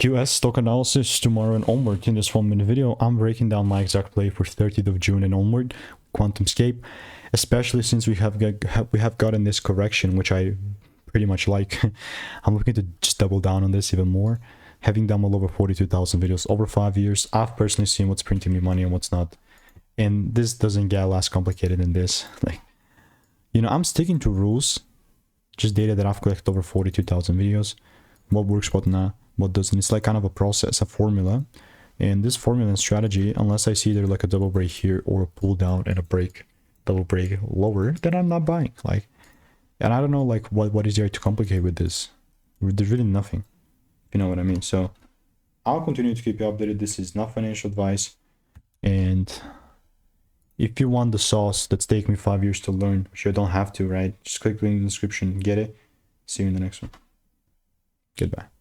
US stock analysis tomorrow and onward. In this 1-minute video, I'm breaking down my exact play for 30th of June and onward, Quantumscape, especially since we have gotten this correction, which I pretty much like. I'm looking to just double down on this even more. Having done well over 42,000 videos over 5 years, I've personally seen what's printing me money and what's not. And this doesn't get less complicated than this. Like, you know, I'm sticking to rules, just data that I've collected over 42,000 videos. What works, what not, what doesn't. It's like kind of a process, a formula. And this formula and strategy, unless I see there like a double break here or a pull down and a break, double break lower, then I'm not buying. Like, and I don't know like what is there to complicate with this. There's really nothing. You know what I mean? So I'll continue to keep you updated. This is not financial advice. And if you want the sauce that's taken me 5 years to learn, which you don't have to, right? Just click the link in the description, get it. See you in the next one. Goodbye.